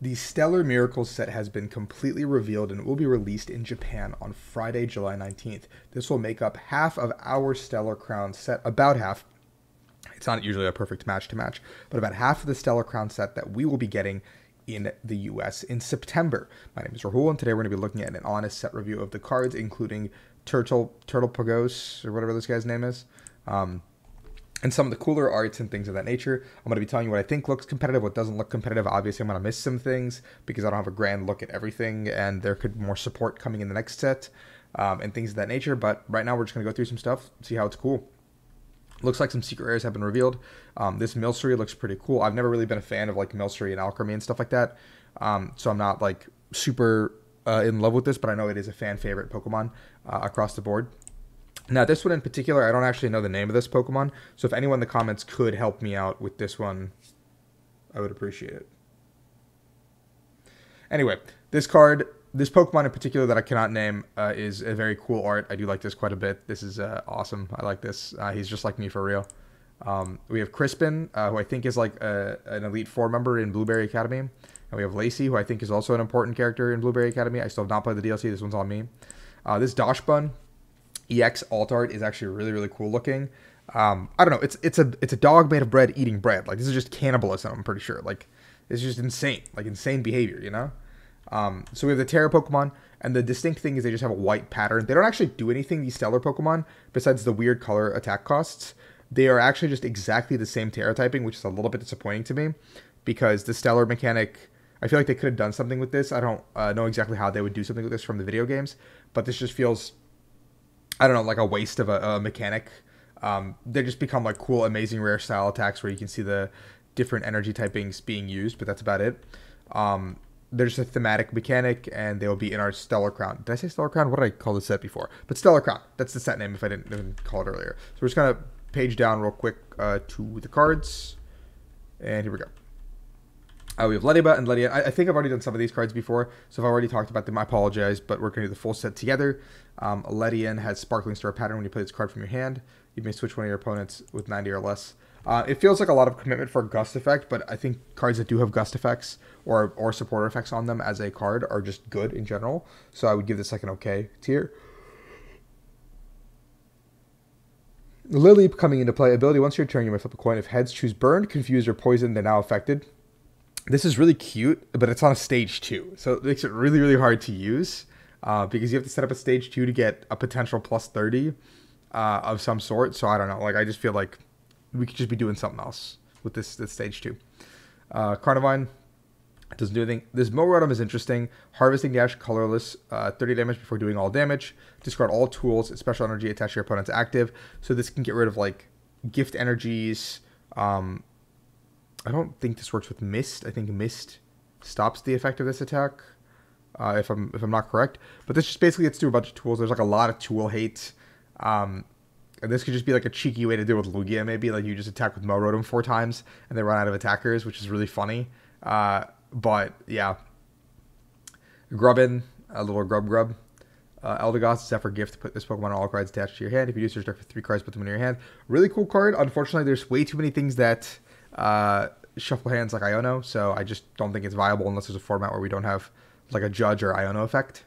The Stellar Miracles set has been completely revealed and will be released in Japan on Friday, July 19th. This will make up half of our Stellar Crown set, about half. It's not usually a perfect match to match, but about half of the Stellar Crown set that we will be getting in the US in September. My name is Rahul, and today we're going to be looking at an honest set review of the cards, including Turtle Pagos, or whatever this guy's name is. And some of the cooler arts and things of that nature. I'm going to be telling you what I think looks competitive, what doesn't look competitive. Obviously, I'm going to miss some things because I don't have a grand look at everything, and there could be more support coming in the next set, and things of that nature. But right now, we're just going to go through some stuff, see how it's cool. Looks like some secret rares have been revealed. This Milcery looks pretty cool. I've never really been a fan of like Milcery and Alchemy and stuff like that, so I'm not like super in love with this, but I know it is a fan favorite Pokemon across the board. Now, this one in particular, I don't actually know the name of this Pokemon, so if anyone in the comments could help me out with this one, I would appreciate it. Anyway, this card, this Pokemon in particular that I cannot name, is a very cool art. I do like this quite a bit. This is awesome. I like this. He's just like me for real. We have Crispin, who I think is like an Elite Four member in Blueberry Academy. And we have Lacey, who I think is also an important character in Blueberry Academy. I still have not played the DLC. This one's on me. This Dachshund EX alt art is actually really, really cool looking. I don't know. It's a dog made of bread eating bread. Like, this is just cannibalism, I'm pretty sure. Like, it's just insane. Like, insane behavior, you know? So we have the Terra Pokemon, and the distinct thing is they just have a white pattern. They don't actually do anything, these Stellar Pokemon, besides the weird color attack costs. They are actually just exactly the same Terra typing, which is a little bit disappointing to me, because the Stellar mechanic, I feel like they could have done something with this. I don't know exactly how they would do something with this from the video games, but this just feels, I don't know, like a waste of a mechanic. They just become like cool, amazing, rare style attacks where you can see the different energy typings being used, but that's about it. They're just a thematic mechanic, and they will be in our Stellar Crown. Did I say Stellar Crown? What did I call the set before? But Stellar Crown. That's the set name if I didn't call it earlier. So we're just going to page down real quick to the cards. And here we go. We have Leddyba and Leddy. I think I've already done some of these cards before, so if I've already talked about them, I apologize, but we're going to do the full set together. Leddy has Sparkling Star pattern. When you play this card from your hand, you may switch one of your opponents with 90 or less. It feels like a lot of commitment for a Gust effect, but I think cards that do have Gust effects or supporter effects on them as a card are just good in general, so I would give this like an okay tier. Lily coming into play. Ability, once your turn, you may flip a coin. If heads, choose burned, confused, or poisoned, they're now affected. This is really cute, but it's on a stage 2, so it makes it really, really hard to use because you have to set up a stage 2 to get a potential plus 30 of some sort. So I don't know. Like, I just feel like we could just be doing something else with this stage 2. Carnivine doesn't do anything. This Morodom is interesting. Harvesting Dash, colorless, 30 damage before doing all damage. Discard all tools, special energy attached to your opponent's active. So this can get rid of like gift energies. I don't think this works with Mist. I think Mist stops the effect of this attack, if I'm not correct. But this just basically gets through a bunch of tools. There's like a lot of tool hate. And this could just be like a cheeky way to deal with Lugia, maybe. Like, you just attack with Morodom 4 times, and they run out of attackers, which is really funny. But, yeah. Grubbin, a little Grub. Eldegoss, Zephyr Gift, put this Pokemon on all cards attached to your hand. If you do search for 3 cards, put them in your hand. Really cool card. Unfortunately, there's way too many things that shuffle hands like Iono, so I just don't think it's viable unless there's a format where we don't have like a Judge or Iono effect.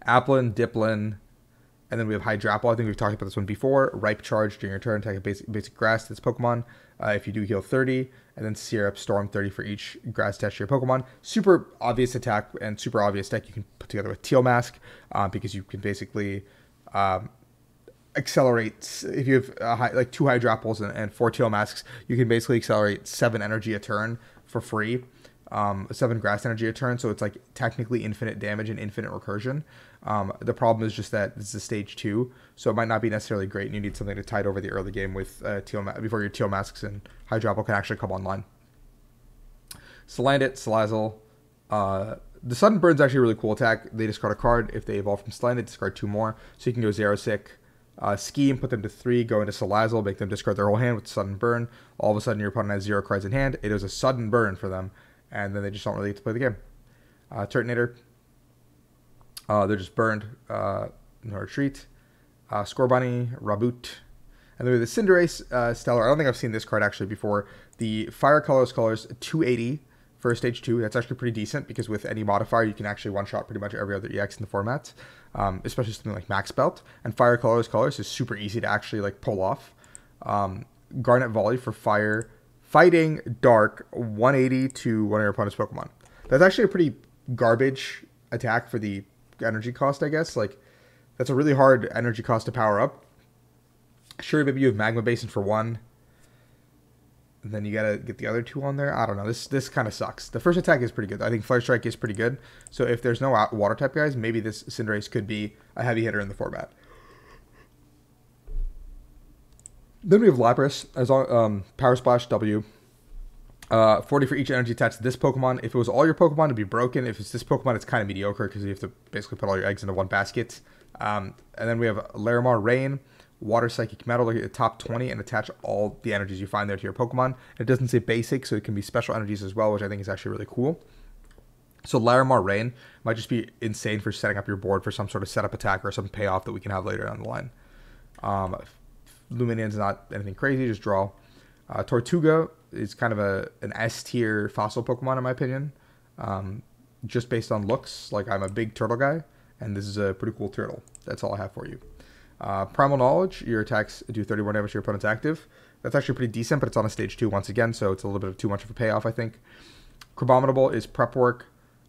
Applin, Diplin, and then we have Hydrapple. I think we've talked about this one before. Ripe Charge during your turn, take a basic grass to this Pokemon. If you do, heal 30, and then Syrup, Storm 30 for each grass attached to your Pokemon. Super obvious attack and super obvious deck you can put together with Teal Mask, because you can basically accelerate. If you have like 2 Hydrapples and 4 Teal Masks, you can basically accelerate 7 energy a turn for free. 7 grass energy a turn, so it's like technically infinite damage and infinite recursion. The problem is just that this is a stage 2, so it might not be necessarily great, and you need something to tide over the early game with before your Teal Masks and Hydrapple can actually come online. Salandit, Salazzle. The Sudden Burn's actually a really cool attack. They discard a card. If they evolve from Salandit, discard 2 more, so you can go Xerosic, Scheme, put them to 3, go into Salazzle, make them discard their whole hand with Sudden Burn. All of a sudden, your opponent has 0 cards in hand. It is a Sudden Burn for them, and then they just don't really get to play the game. Turtonator, they're just burned, no retreat. Scorbunny, Raboot, and then we have the Cinderace Stellar. I don't think I've seen this card actually before. The Fire Colors 280 for stage 2. That's actually pretty decent because with any modifier, you can actually one-shot pretty much every other EX in the format, especially something like Max Belt. And Fire Colorless Colors is super easy to actually like pull off. Garnet Volley for Fire, Fighting, Dark, 180 to one of your opponent's Pokemon. That's actually a pretty garbage attack for the energy cost, I guess. Like, that's a really hard energy cost to power up. Sure, maybe you have Magma Basin for 1. And then you gotta get the other 2 on there. I don't know. This kind of sucks. The first attack is pretty good. I think Flare Strike is pretty good. So if there's no water type guys, maybe this Cinderace could be a heavy hitter in the format. Then we have Lapras as Power Splash W. 40 for each energy attached to this Pokemon. If it was all your Pokemon, it'd be broken. If it's this Pokemon, it's kind of mediocre because you have to basically put all your eggs into one basket. And then we have Larimar Rain, Water Psychic Metal. Look at the top 20 and attach all the energies you find there to your Pokemon. It doesn't say basic, so it can be special energies as well, which I think is actually really cool. So Larimar Rain might just be insane for setting up your board for some sort of setup attack or some payoff that we can have later down the line. Luminion's not anything crazy, just draw. Tortuga is kind of an S tier fossil Pokemon in my opinion, just based on looks. Like, I'm a big turtle guy, and this is a pretty cool turtle. That's all I have for you. Primal Knowledge, your attacks do 31 damage to your opponent's active. That's actually pretty decent, but it's on a stage 2 once again, so it's a little bit of too much of a payoff, I think. Crabominable is prep work.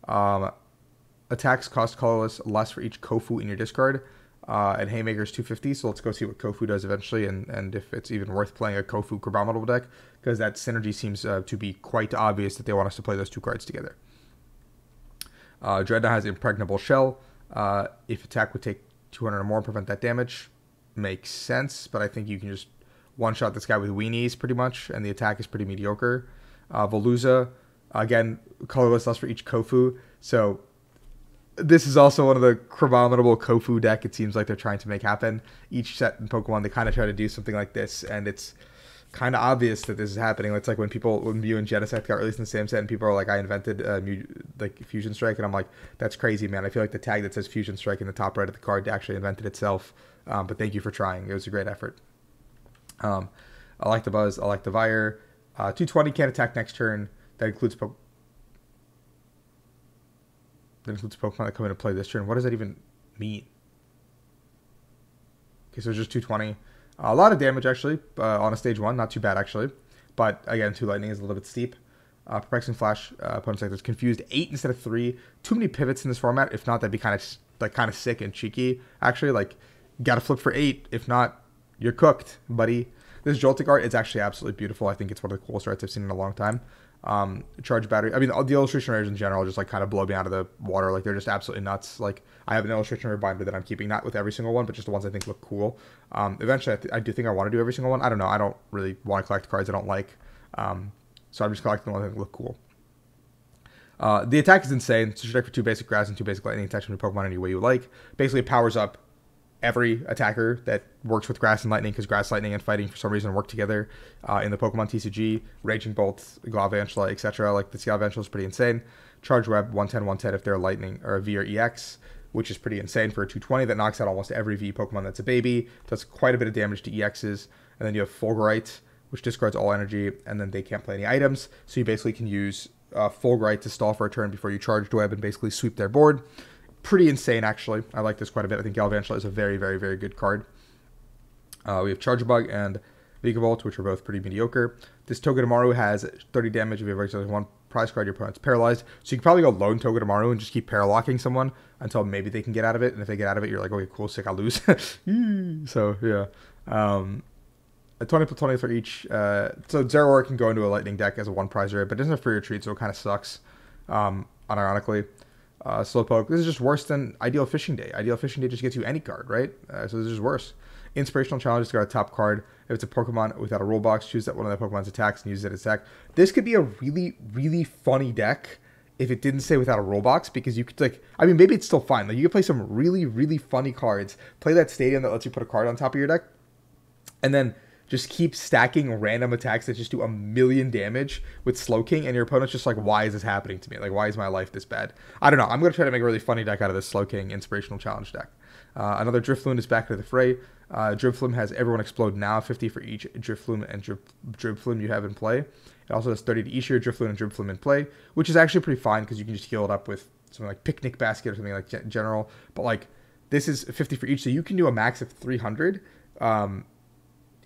Attacks cost colorless, less for each Kofu in your discard. And Haymaker's 250, so let's go see what Kofu does eventually, and if it's even worth playing a Kofu Crabominable deck, because that synergy seems to be quite obvious that they want us to play those 2 cards together. Dreadnought has Impregnable Shell. If attack would take 200 or more, prevent that damage. Makes sense, but I think you can just one-shot this guy with Weenies pretty much, and the attack is pretty mediocre. Veluza, again, colorless, less for each Kofu, so this is also one of the Crabominable Kofu deck it seems like they're trying to make happen. Each set in Pokemon, they kind of try to do something like this, and it's kind of obvious that this is happening. It's like when Mew and Genesect got released in the same set, and people are like, I invented like Fusion Strike, and I'm like, that's crazy, man. I feel like the tag that says Fusion Strike in the top right of the card actually invented itself, but thank you for trying. It was a great effort. I like the Buzz. I like the Vire. 220 can't attack next turn. That includes Pokemon that come in and play this turn. What does that even mean? Okay, so it's just 220. A lot of damage, actually, on a stage 1. Not too bad, actually. But, again, 2 lightning is a little bit steep. Perplexing Flash, opponent's like, there's confused 8 instead of 3. Too many pivots in this format. If not, that'd be kind of sick and cheeky, actually. Like, gotta flip for 8. If not, you're cooked, buddy. This Joltik art is actually absolutely beautiful. I think it's one of the coolest arts I've seen in a long time. Charge battery. I mean, the illustration rares in general just like kind of blow me out of the water. Like, they're just absolutely nuts. Like, I have an illustration rare binder that I'm keeping, not with every single one, but just the ones I think look cool. Eventually, I do think I want to do every single one. I don't know. I don't really want to collect cards I don't like. So I'm just collecting the ones that look cool. The attack is insane. So you deck for 2 basic grass and 2 basic lightning, attach them to Pokemon any way you like. Basically, it powers up every attacker that works with grass and lightning, because grass, lightning, and fighting for some reason work together in the Pokemon TCG. Raging Bolt, Galvantula, etc. Like, the Galvantula is pretty insane. Charge Web, 110, 110 if they're a lightning or a V or EX, which is pretty insane for a 220 that knocks out almost every V Pokemon that's a baby. Does quite a bit of damage to EXs. And then you have Fulgurite, which discards all energy, and then they can't play any items. So you basically can use Fulgurite to stall for a turn before you charge Web and basically sweep their board. Pretty insane, actually. I like this quite a bit. I think Galvantula is a very, very, very good card. We have Charge Bug and Vigavolt, which are both pretty mediocre. This Togedemaru has 30 damage if you have one prize card, your opponent's paralyzed. So you can probably go lone Togedemaru and just keep paralocking someone until maybe they can get out of it. And if they get out of it, you're like, okay, cool, sick, I'll lose. So, yeah. A 20 plus 20 for each. So Zeraora can go into a lightning deck as a 1 prize rare, but it doesn't have free retreat, so it kind of sucks, unironically. Slowpoke. This is just worse than Ideal Fishing Day. Ideal Fishing Day just gets you any card, right? So this is worse. Inspirational Challenge has got a top card. If it's a Pokemon without a rule box, choose that one of the Pokemon's attacks and use it as attack. This could be a really, really funny deck if it didn't say without a rule box, because you could, like, I mean, maybe it's still fine. Like, you could play some really, really funny cards. Play that Stadium that lets you put a card on top of your deck, and then just keep stacking random attacks that just do 1,000,000 damage with Slowking, and your opponent's just like, why is this happening to me? Like, why is my life this bad? I don't know. I'm going to try to make a really funny deck out of this Slowking Inspirational Challenge deck. Another Drifloon is back to the fray. Drifloon has Everyone Explode Now, 50 for each Drifloon and Drifloon you have in play. It also does 30 to each your Drifloon and Drifloon in play, which is actually pretty fine because you can just heal it up with something like Picnic Basket or something like general. But like this is 50 for each, so you can do a max of 300.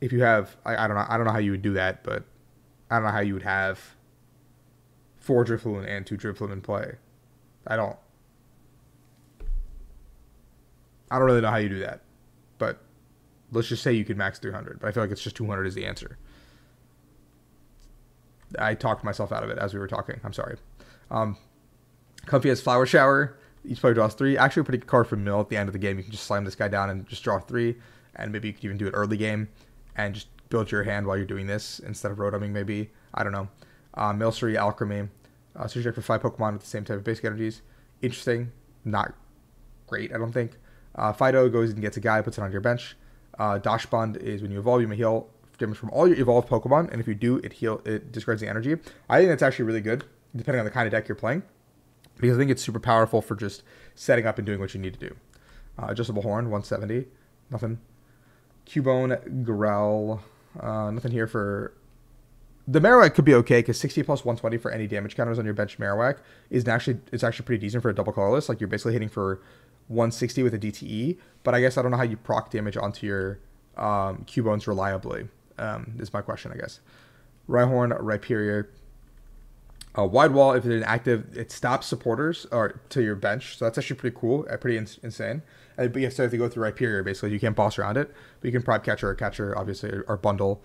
If you have, I don't know how you would do that, but I don't know how you would have 4 Drifloon and 2 Drifloon in play. I don't really know how you do that, but let's just say you could max 300. But I feel like it's just 200 is the answer. I talked myself out of it as we were talking. I'm sorry. Comfy has Flower Shower. Each player draws 3. Actually, a pretty good card for mill at the end of the game. You can just slam this guy down and just draw 3. And maybe you could even do it early game and just build your hand while you're doing this instead of rotomming maybe. I don't know. Milcery, Alchemy. Search deck for 5 Pokemon with the same type of basic energies. Interesting. Not great, I don't think. Fido goes and gets a guy, puts it on your bench. Dachshund is when you evolve, you may heal damage from all your evolved Pokemon, and if you do, it discards the energy. I think that's actually really good, depending on the kind of deck you're playing, because I think it's super powerful for just setting up and doing what you need to do. Adjustable Horn, 170. Nothing. Cubone, Growl. Nothing here for... The Marowak could be okay, because 60 plus 120 for any damage counters on your bench Marowak it's actually pretty decent for a double colorless. Like, you're basically hitting for 160 with a DTE, but I guess I don't know how you proc damage onto your Cubones reliably. Is my question, I guess. Rhyhorn, Rhyperior. Wide Wall, if it's inactive, it stops supporters or to your bench, so that's actually pretty cool, pretty insane. But you have to go through Rhyperior, basically. You can't boss around it, but you can prop catcher or catcher, obviously, or bundle.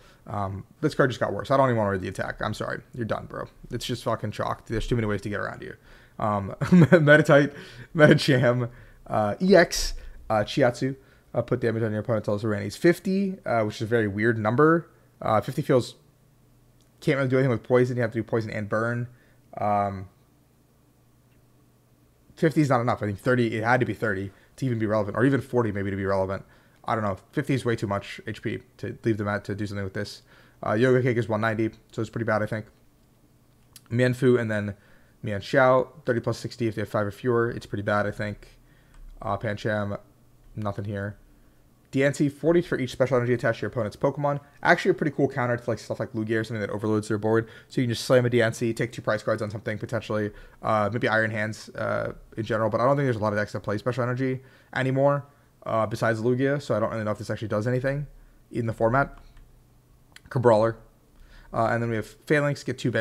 This card just got worse. I don't even want to read the attack. I'm sorry. You're done, bro. It's just fucking chalked. There's too many ways to get around you. Meditite, Medicham, EX, Chiatsu. Put damage on your opponent's also ran. He's 50, which is a very weird number. 50 feels... Can't really do anything with poison. You have to do poison and burn. 50 is not enough. I think 30, it had to be 30 to even be relevant, or even 40 maybe to be relevant. I don't know. 50 is way too much HP to leave them at to do something with this. Yoga Cake is 190, so it's pretty bad, I think. Mienfu and then Mian Xiao, 30 plus 60 if they have 5 or fewer. It's pretty bad, I think. Pancham, nothing here. Diancie, 40 for each special energy attached to your opponent's Pokemon. Actually a pretty cool counter to like stuff like Lugia or something that overloads their board. So you can just slam a Diancie, take 2 price cards on something potentially. Maybe Iron Hands in general, but I don't think there's a lot of decks that play special energy anymore besides Lugia. So I don't really know if this actually does anything in the format. Cabrawler. And then we have Phalanx, get 2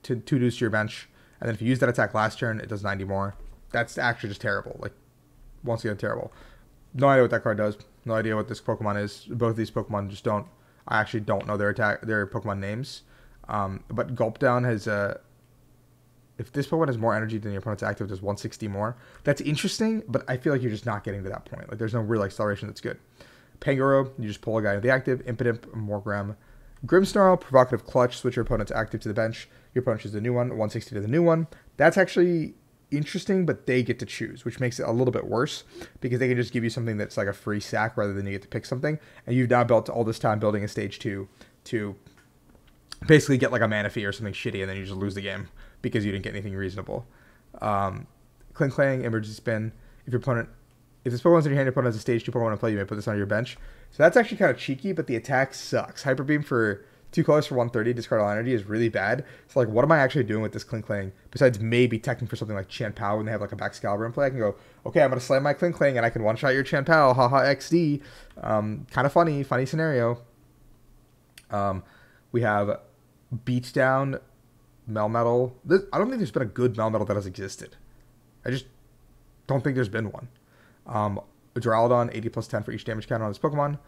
dues to your bench. And then if you use that attack last turn, it does 90 more. That's actually just terrible. Like, once again, terrible. No idea what that card does. No idea what this Pokemon is. Both of these Pokemon just don't... I actually don't know their Pokemon names. But Gulp Down has... if this Pokemon has more energy than your opponent's active, does 160 more. That's interesting, but I feel like you're just not getting to that point. Like, there's no real acceleration that's good. Pangoro, you just pull a guy into the active. Impidimp, Morgrem. Grimmsnarl, Provocative Clutch, switch your opponent's active to the bench. Your opponent chooses a new one, 160 to the new one. That's actually... interesting, but they get to choose, which makes it a little bit worse because they can just give you something that's like a free sack rather than you get to pick something. And you've now built all this time building a stage 2 to basically get like a Manaphy or something shitty, and then you just lose the game because you didn't get anything reasonable. Cling Clang, Emergency Spin. If this Pokemon's in your hand, your opponent has a stage 2 Pokemon to play, you may put this on your bench. So that's actually kind of cheeky, but the attack sucks. Hyper Beam for 2 colors for 130, discard all energy is really bad. So like, what am I actually doing with this Cling Clang? Besides maybe teching for something like Chanpao when they have like a Baxcalibur in play, I can go, okay, I'm going to slam my Cling Clang and I can one-shot your Chanpao, haha XD. Kind of funny scenario. We have Beatdown, Melmetal. I don't think there's been a good Melmetal that has existed. I just don't think there's been one. Duraludon, 80 plus 10 for each damage counter on this Pokemon.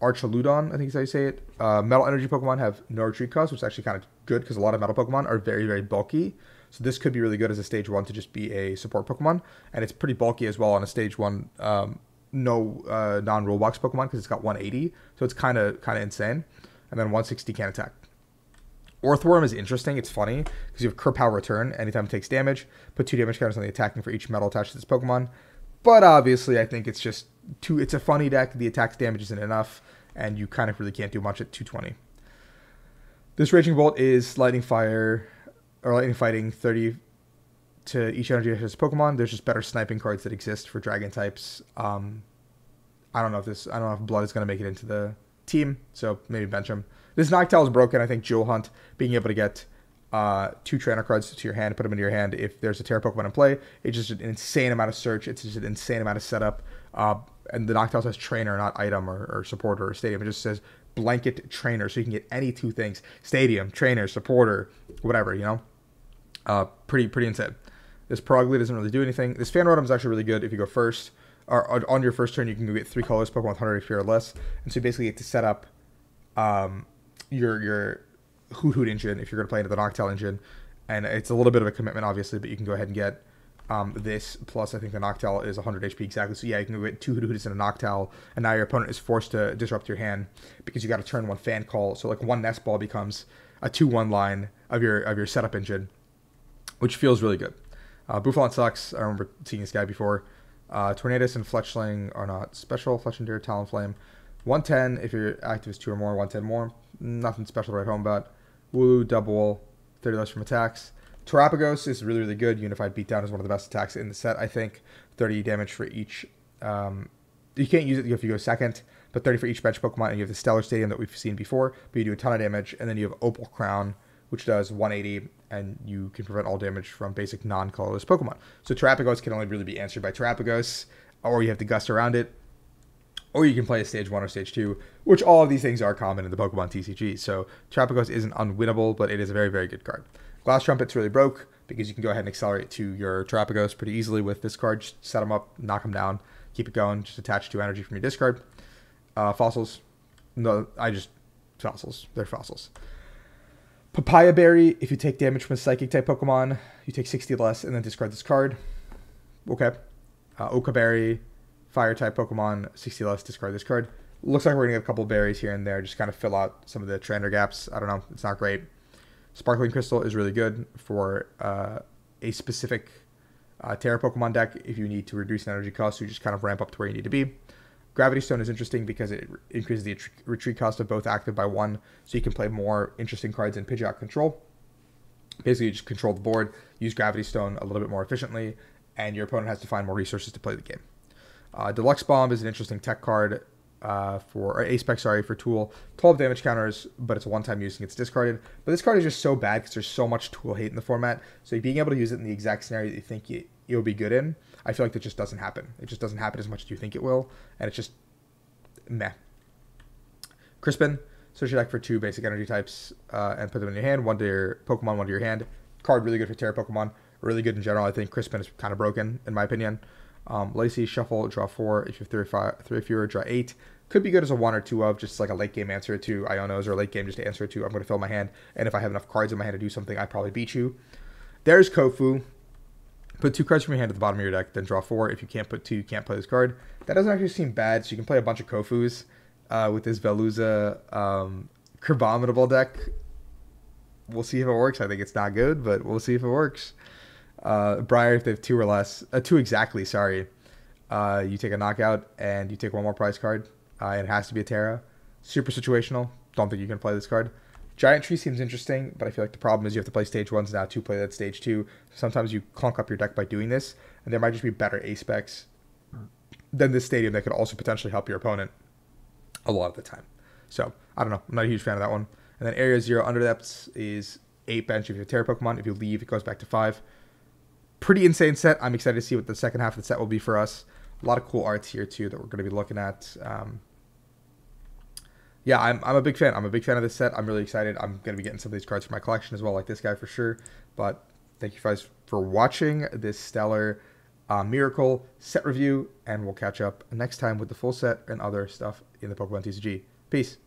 Archaludon, I think is how you say it. Metal energy Pokemon have no retreat cost, which is actually kind of good because a lot of metal Pokemon are very, very bulky. So this could be really good as a stage 1 to just be a support Pokemon. And it's pretty bulky as well on a stage 1 non-rule box Pokemon because it's got 180. So it's kind of insane. And then 160 can attack. Orthworm is interesting. It's funny because you have Kerpow Return. Anytime it takes damage, put 2 damage counters on the attacking for each metal attached to this Pokemon. But obviously, I think it's just it's a funny deck. The attack's damage isn't enough, and you kind of really can't do much at 220. This Raging Bolt is Lightning Fighting 30 to each energy of his Pokemon. There's just better sniping cards that exist for Dragon types. I don't know if Blood is going to make it into team, so maybe bench him. This Noctowl is broken. I think Jewel Hunt, being able to get 2 trainer cards to your hand, put them into your hand if there's a Terra Pokemon in play, it's just an insane amount of search. It's just an insane amount of setup. And the Noctowl says trainer, not item or supporter or stadium. It just says blanket trainer, so you can get any 2 things: stadium, trainer, supporter, whatever, you know. Pretty insane. This Perugly doesn't really do anything. This Fan Rotom is actually really good if you go first. Or on your first turn, you can go get 3 colors Pokemon with 100 HP or less. And so you basically get to set up your Hoot engine if you're going to play into the Noctowl engine. And it's a little bit of a commitment, obviously, but you can go ahead and get this. Plus, I think the Noctowl is 100 HP exactly. So yeah, you can go get 2 Hoots and a Noctowl. And now your opponent is forced to disrupt your hand because you got to turn 1 Fan Call. So like 1 Nest Ball becomes a 2-1 line of your setup engine, which feels really good. Buffalon sucks. I remember seeing this guy before. Tornadus and Fletchling are not special. Fletchinder, Talonflame. 110 if your active is 2 or more, 110 more. Nothing special to write home about. Wooloo, Double, 30 less from attacks. Terapagos is really, really good. Unified Beatdown is one of the best attacks in the set, I think. 30 damage for each. You can't use it if you go second, but 30 for each bench Pokemon. And you have the Stellar Stadium that we've seen before, but you do a ton of damage. And then you have Opal Crown, which does 180, and you can prevent all damage from basic non-colorless Pokemon. So Terapagos can only really be answered by Terapagos, or you have to gust around it, or you can play a Stage 1 or Stage 2, which all of these things are common in the Pokemon TCG. So Terapagos isn't unwinnable, but it is a very, very good card. Glass Trumpet's really broke, because you can go ahead and accelerate to your Terapagos pretty easily with this card. Just set them up, knock them down, keep it going, just attach 2 energy from your discard. Fossils. No, Fossils. They're fossils. Papaya Berry, if you take damage from a Psychic type Pokemon, you take 60 less and then discard this card. Okay. Oka Berry, Fire type Pokemon, 60 less, discard this card. Looks like we're going to get a couple berries here and there, just kind of fill out some of the trainer gaps. I don't know. It's not great. Sparkling Crystal is really good for a specific Terra Pokemon deck if you need to reduce an energy cost, so you just kind of ramp up to where you need to be. Gravity Stone is interesting because it increases the retreat cost of both active by 1, so you can play more interesting cards in Pidgeot control. Basically, you just control the board, use Gravity Stone a little bit more efficiently, and your opponent has to find more resources to play the game. Deluxe Bomb is an interesting tech card or A-Spec, for Tool. 12 damage counters, but it's a one-time use and gets discarded. But this card is just so bad because there's so much Tool hate in the format, so being able to use it in the exact scenario that you think you'll be good in, I feel like that just doesn't happen. It just doesn't happen as much as you think it will, and it's just meh. Crispin, search your deck for 2 basic energy types and put them in your hand. 1 to your Pokemon, 1 to your hand. Card really good for Terra Pokemon. Really good in general. I think Crispin is kind of broken, in my opinion. Lacey, shuffle, draw 4. If you have 3 or fewer, draw 8. Could be good as a 1 or 2 of, just like a late game answer to Ionos, or a late game just to answer to, I'm going to fill my hand, and if I have enough cards in my hand to do something, I probably beat you. There's Kofu. Put 2 cards from your hand at the bottom of your deck, then draw 4. If you can't put 2, you can't play this card. That doesn't actually seem bad, so you can play a bunch of Kofus with this Veluza Crabominable deck. We'll see if it works. I think it's not good, but we'll see if it works. Briar, if they have 2 or less, 2 exactly, sorry. You take a knockout, and you take 1 more prize card. It has to be a Terra. Super situational. Don't think you can play this card. Giant Tree seems interesting, but I feel like the problem is you have to play Stage 1s now to play that Stage 2. Sometimes you clunk up your deck by doing this, and there might just be better A-Specs than this Stadium that could also potentially help your opponent a lot of the time. So, I don't know. I'm not a huge fan of that one. And then Area 0 Underdepths is 8 bench if you have Terra Pokemon. If you leave, it goes back to 5. Pretty insane set. I'm excited to see what the second half of the set will be for us. A lot of cool arts here, too, that we're going to be looking at. Yeah, I'm a big fan. I'm a big fan of this set. I'm really excited. I'm going to be getting some of these cards for my collection as well, like this guy for sure. But thank you guys for watching this stellar Miracle set review, and we'll catch up next time with the full set and other stuff in the Pokemon TCG. Peace.